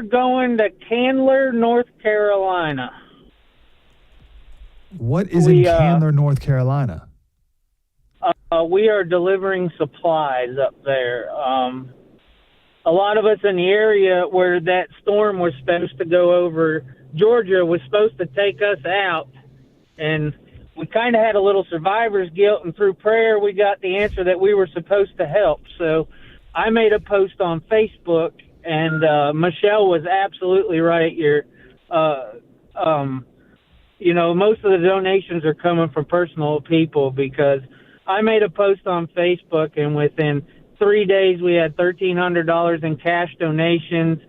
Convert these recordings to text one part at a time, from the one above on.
are going to Candler, North Carolina. What is in Candler, North Carolina? We are delivering supplies up there. A lot of us in the area where that storm was supposed to go over Georgia was supposed to take us out, and we kind of had a little survivor's guilt, and through prayer we got the answer that we were supposed to help. So I made a post on Facebook, and Michelle was absolutely right. Most of the donations are coming from personal people, because I made a post on Facebook, and within 3 days we had $1,300 in cash donations.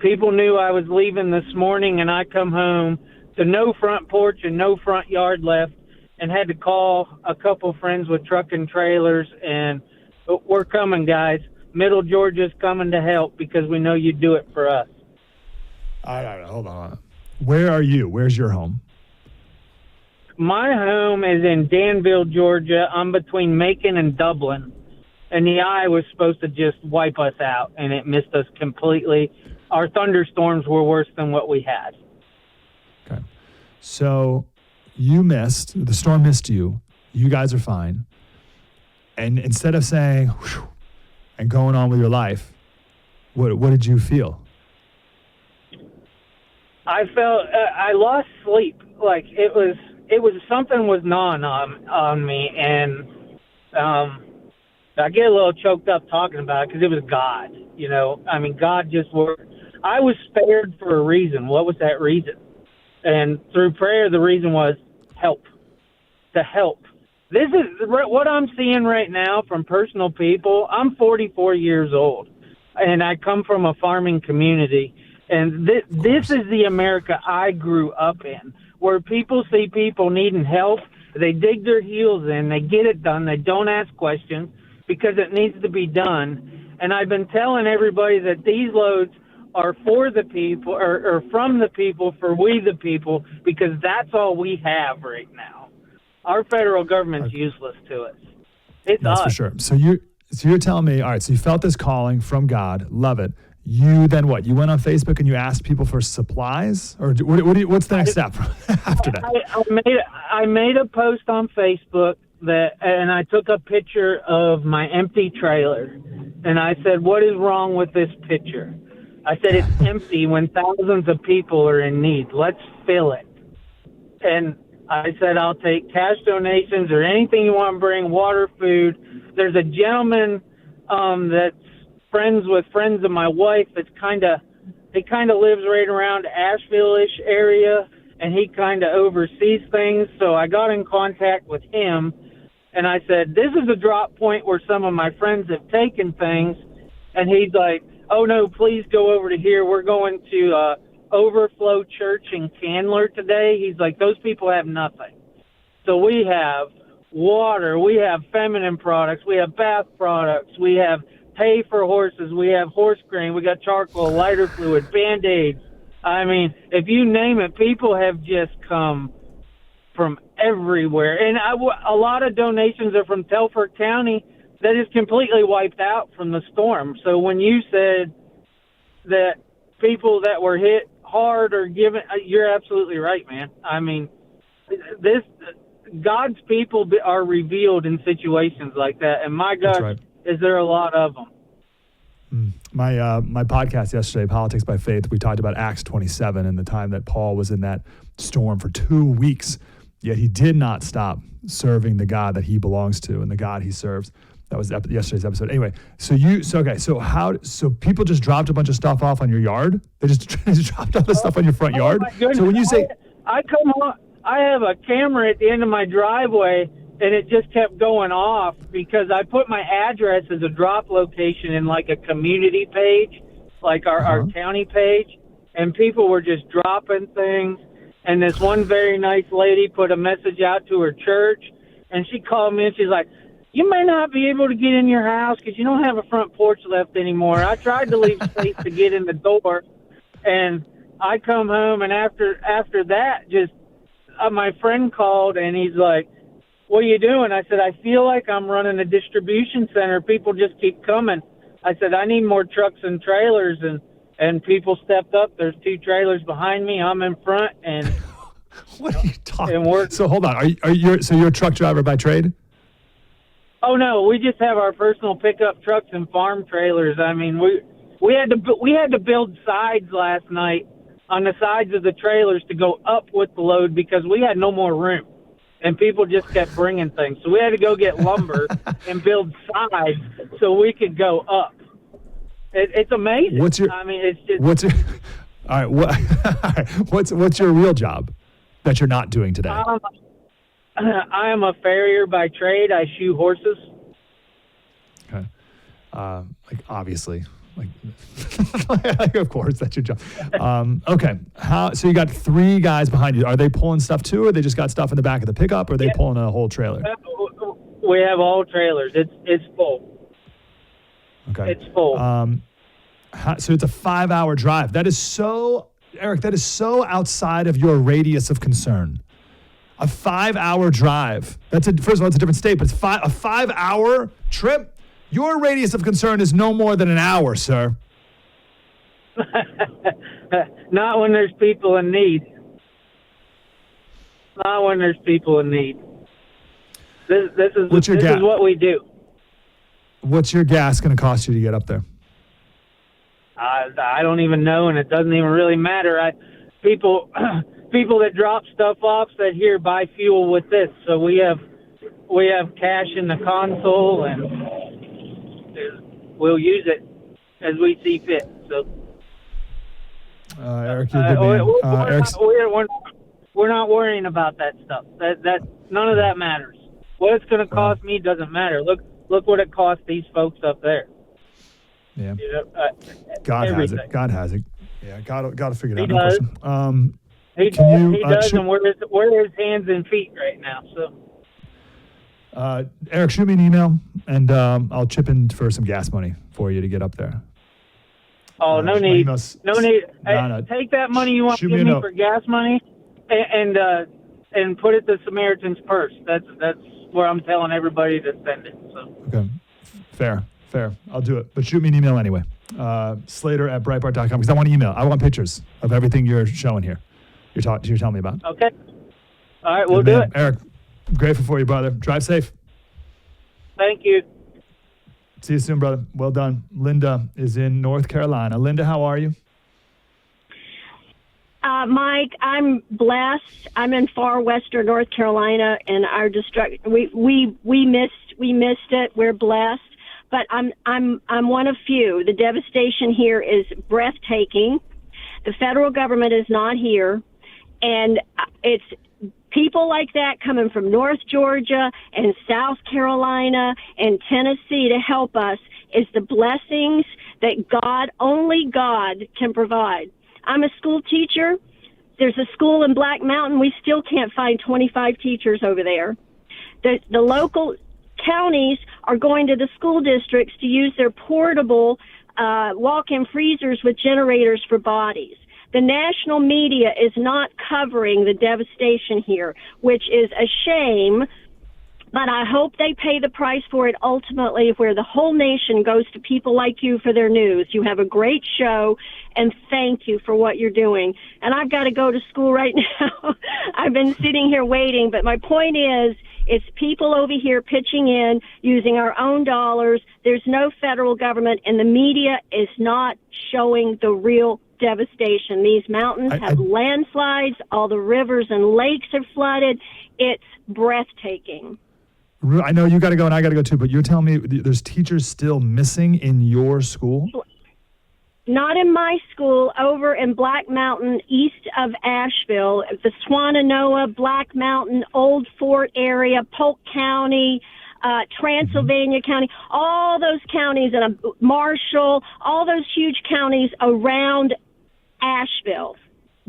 People knew I was leaving this morning, and I come home to no front porch and no front yard left, and had to call a couple friends with truck and trailers, and we're coming, guys. Middle Georgia's coming to help because we know you do it for us. All right, hold on. Where are you? Where's your home? My home is in Danville, Georgia. I'm between Macon and Dublin. And the eye was supposed to just wipe us out, and it missed us completely. Our thunderstorms were worse than what we had. Okay. So you missed, the storm missed you. You guys are fine. And instead of saying, whew, and going on with your life, what did you feel? I felt, I lost sleep. Like it was something was gnawing on me, and I get a little choked up talking about it because it was God. God just worked. I was spared for a reason. What was that reason? And through prayer, the reason was help. To help. This is what I'm seeing right now from personal people. I'm 44 years old, and I come from a farming community. And this is the America I grew up in, where people see people needing help. They dig their heels in. They get it done. They don't ask questions because it needs to be done. And I've been telling everybody that these loads are for the people, or from the people, for we the people, because that's all we have right now. Our federal government's useless to us. It's That's us. for sure. So you're telling me, all right, so you felt this calling from God, love it. You then what? You went on Facebook and you asked people for supplies? Or what's the next step after that? I made a post on Facebook and I took a picture of my empty trailer, and I said, what is wrong with this picture? I said, it's empty when thousands of people are in need. Let's fill it. And I said, I'll take cash donations or anything you want to bring, water, food. There's a gentleman that's friends with friends of my wife that's he kind of lives right around Asheville-ish area, and he kind of oversees things. So I got in contact with him, and I said, this is a drop point where some of my friends have taken things. And he's like, oh, no, please go over to here. We're going to Overflow Church in Candler today. He's like, those people have nothing. So we have water. We have feminine products. We have bath products. We have hay for horses. We have horse grain. We got charcoal, lighter fluid, Band-Aids. I mean, if you name it, people have just come from everywhere. And a lot of donations are from Telford County that is completely wiped out from the storm. So when you said that people that were hit hard or given, you're absolutely right, man. I mean, God's people are revealed in situations like that. And my gosh, right. Is there a lot of them? My podcast yesterday, Politics by Faith, we talked about Acts 27 and the time that Paul was in that storm for 2 weeks, yet he did not stop serving the God that he belongs to and the God he serves. That was yesterday's episode. Anyway, so people just dropped a bunch of stuff off on your yard? They just dropped all this stuff on your front yard? My goodness. So when you say... I come home, I have a camera at the end of my driveway, and it just kept going off because I put my address as a drop location in like a community page, like our county page, and people were just dropping things. And this one very nice lady put a message out to her church, and she called me and she's like, you may not be able to get in your house because you don't have a front porch left anymore. I tried to leave space to get in the door, and I come home, and after that, just my friend called, and he's like, what are you doing? I said, I feel like I'm running a distribution center. People just keep coming. I said, I need more trucks and trailers, and and people stepped up. There's 2 trailers behind me. I'm in front, and What are you talking and we're, about? So hold on. So you're a truck driver by trade? oh no, we just have our personal pickup trucks and farm trailers. I mean, we had to build sides last night on the sides of the trailers to go up with the load because we had no more room, and people just kept bringing things. So we had to go get lumber and build sides so we could go up. It's amazing. I mean, it's just. All right. What's your real job that you're not doing today? I am a farrier by trade. I shoe horses. Okay. Like obviously, like of course that's your job. Okay. So you got 3 guys behind you. Are they pulling stuff too, or they just got stuff in the back of the pickup, or are they pulling a whole trailer? We have all trailers. It's full. Okay. It's full. So it's a 5-hour drive. That is so, Eric, that is so outside of your radius of concern. A 5-hour drive. First of all, it's a different state, but it's a 5-hour trip. Your radius of concern is no more than an hour, sir. Not when there's people in need. Not when there's people in need. This is what we do. What's your gas going to cost you to get up there? I don't even know, and it doesn't even really matter. People that drop stuff off said, "Here, buy fuel with this." So we have cash in the console, and we'll use it as we see fit. So, Eric, you're good man. We're not worrying about that stuff. That none of that matters. What it's going to cost me doesn't matter. Look what it cost these folks up there. Yeah. You know, God everything. has it. God has it. Yeah, got to figure it out. He does. He does, and we're his hands and feet right now. So, Eric, shoot me an email, and I'll chip in for some gas money for you to get up there. Oh, no need. No need. No. Take that money you want to give me for gas money, and put it to Samaritan's Purse. That's where I'm telling everybody to send it. So. Okay. Fair. I'll do it. But shoot me an email anyway. Slater@breitbart.com, because I want email. I want pictures of everything you're showing here. You're telling me about. Okay. All right, we'll do it. Eric, grateful for you, brother. Drive safe. Thank you. See you soon, brother. Well done. Linda is in North Carolina. Linda, how are you? Mike, I'm blessed. I'm in far western North Carolina, and we missed it. We're blessed. But I'm one of few. The devastation here is breathtaking. The federal government is not here, and it's people like that coming from North Georgia and South Carolina and Tennessee to help us is the blessings that only God can provide. I'm a school teacher. There's a school in Black Mountain. We still can't find 25 teachers over there. The local counties are going to the school districts to use their portable walk-in freezers with generators for bodies. The national media is not covering the devastation here, which is a shame, but I hope they pay the price for it ultimately, where the whole nation goes to people like you for their news. You have a great show, and thank you for what you're doing. And I've got to go to school right now. I've been sitting here waiting, but my point is, it's people over here pitching in, using our own dollars. There's no federal government, and the media is not showing the real devastation. These mountains have landslides. All the rivers and lakes are flooded. It's breathtaking. I know you got to go and I got to go too, but you're telling me there's teachers still missing in your school? Not in my school, over in Black Mountain, east of Asheville, the Swannanoa, Black Mountain, Old Fort area, Polk County, Transylvania County, all those counties, and Marshall, all those huge counties around Asheville.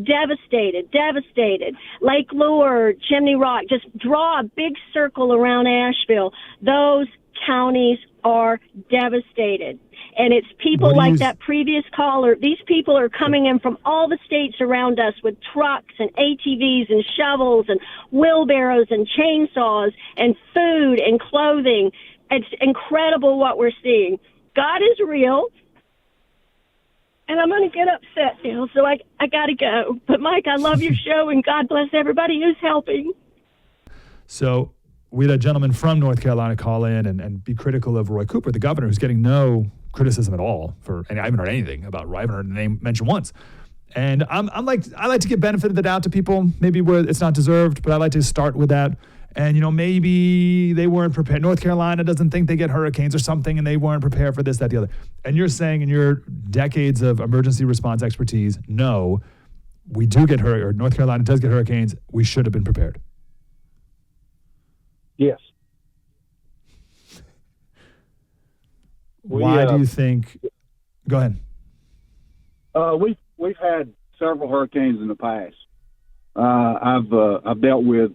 Devastated. Lake Lure, Chimney Rock, just draw a big circle around Asheville. Those counties are devastated. And it's people like that previous caller. These people are coming in from all the states around us with trucks and ATVs and shovels and wheelbarrows and chainsaws and food and clothing. It's incredible what we're seeing. God is real. and I'm going to get upset now, so I got to go. But, Mike, I love your show, and God bless everybody who's helping. So we had a gentleman from North Carolina call in and be critical of Roy Cooper, the governor, who's getting no criticism at all and I haven't heard anything about Roy. I haven't heard the name mentioned once. And I like to give benefit of the doubt to people, maybe where it's not deserved, but I like to start with that. And, maybe they weren't prepared. North Carolina doesn't think they get hurricanes or something, and they weren't prepared for this, that, the other. And you're saying in your decades of emergency response expertise, no, we do get hurricanes, or North Carolina does get hurricanes. We should have been prepared. Yes. Why do you think? Go ahead. We've had several hurricanes in the past. I've dealt with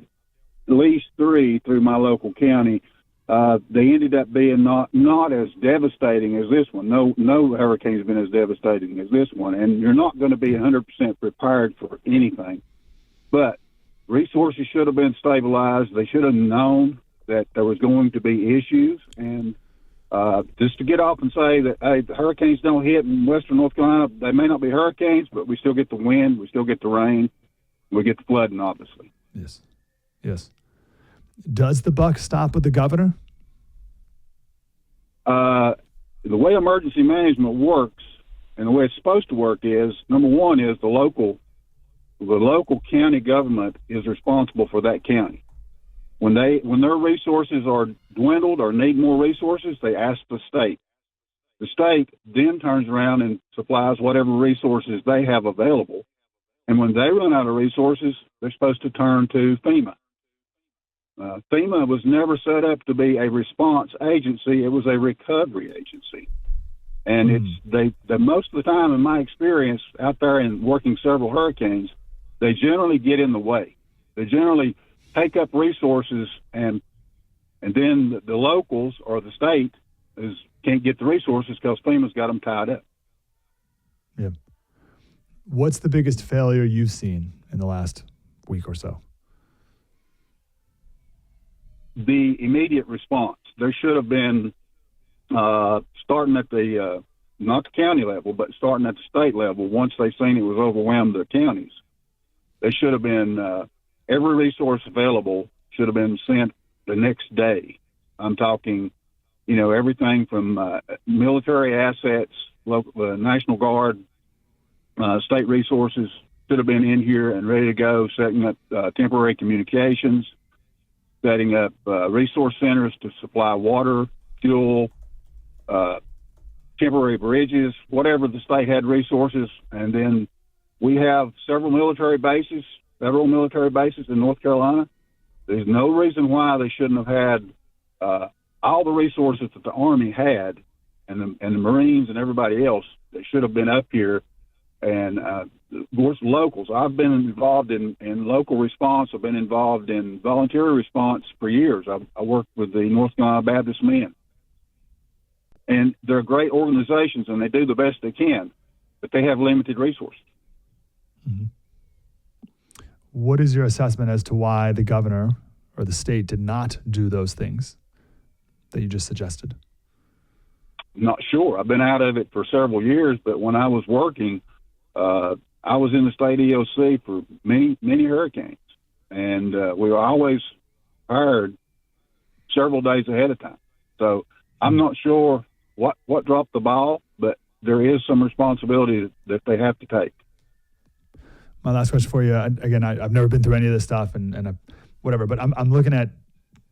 at least 3 through my local county. They ended up being not as devastating as this one. No hurricane's been as devastating as this one, and you're not going to be 100% prepared for anything. But resources should have been stabilized. They should have known that there was going to be issues, and just to get off and say that, hey, the hurricanes don't hit in western North Carolina. They may not be hurricanes, but we still get the wind, we still get the rain, we get the flooding, obviously. Yes. Does the buck stop with the governor? The way emergency management works and the way it's supposed to work is, number one is the local county government is responsible for that county. When their resources are dwindled or need more resources, they ask the state. The state then turns around and supplies whatever resources they have available. And when they run out of resources, they're supposed to turn to FEMA. FEMA was never set up to be a response agency. It was a recovery agency. And it's most of the time, in my experience out there in working several hurricanes, they generally get in the way. They generally take up resources, and then the locals or the state can't get the resources because FEMA's got them tied up. Yeah. What's the biggest failure you've seen in the last week or so? The immediate response. There should have been, starting at the, not the county level, but starting at the state level, once they seen it was overwhelmed the counties, they should have been, every resource available should have been sent the next day. I'm talking, everything from military assets, local, National Guard, state resources should have been in here and ready to go, setting up temporary communications, setting up resource centers to supply water, fuel, temporary bridges, whatever the state had resources. And then we have several federal military bases in North Carolina. There's no reason why they shouldn't have had all the resources that the Army had and the Marines and everybody else. They should have been up here. And of course, locals. I've been involved in local response. I've been involved in voluntary response for years. I worked with the North Carolina Baptist Men. And they're great organizations, and they do the best they can, but they have limited resources. Mm-hmm. What is your assessment as to why the governor or the state did not do those things that you just suggested? I'm not sure. I've been out of it for several years, but when I was working, I was in the state EOC for many hurricanes, and we were always hired several days ahead of time. So I'm not sure what dropped the ball, but there is some responsibility that they have to take. My last question for you, again, I've never been through any of this stuff and whatever, but I'm looking at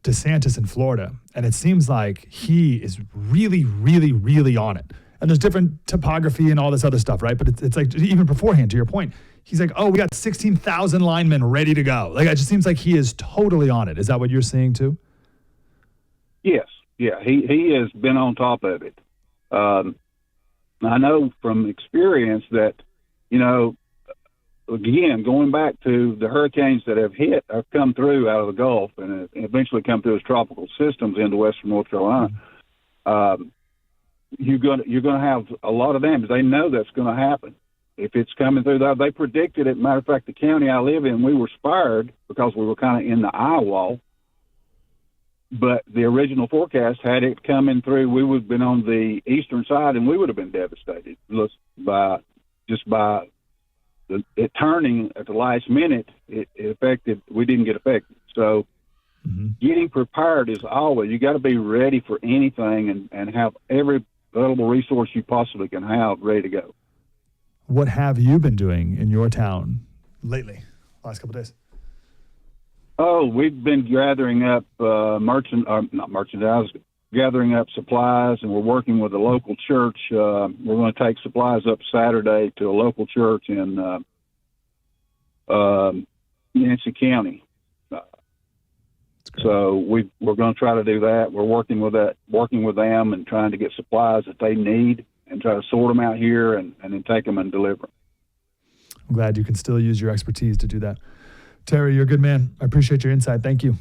DeSantis in Florida, and it seems like he is really, really, really on it. And there's different topography and all this other stuff, right? But it's like, even beforehand, to your point, he's like, oh, we got 16,000 linemen ready to go. Like, it just seems like he is totally on it. Is that what you're seeing too? Yes. Yeah, he has been on top of it. I know from experience that, again, going back to the hurricanes that have come through out of the Gulf and eventually come through as tropical systems into western North Carolina, you're going to have a lot of damage. They know that's going to happen. If it's coming through there, they predicted it. Matter of fact, the county I live in, we were spared because we were kind of in the eye wall. But the original forecast had it coming through. We would have been on the eastern side, and we would have been devastated by it turning at the last minute. It affected. We didn't get affected. So getting prepared is always. You got to be ready for anything and have every available resource you possibly can have ready to go. What have you been doing in your town lately? Last couple of days. Oh, we've been gathering up gathering up supplies, and we're working with a local church. We're going to take supplies up Saturday to a local church in Yancey County. So we're going to try to do that. We're working with them and trying to get supplies that they need and try to sort them out here and then take them and deliver them. I'm glad you can still use your expertise to do that. Terry, you're a good man. I appreciate your insight. Thank you.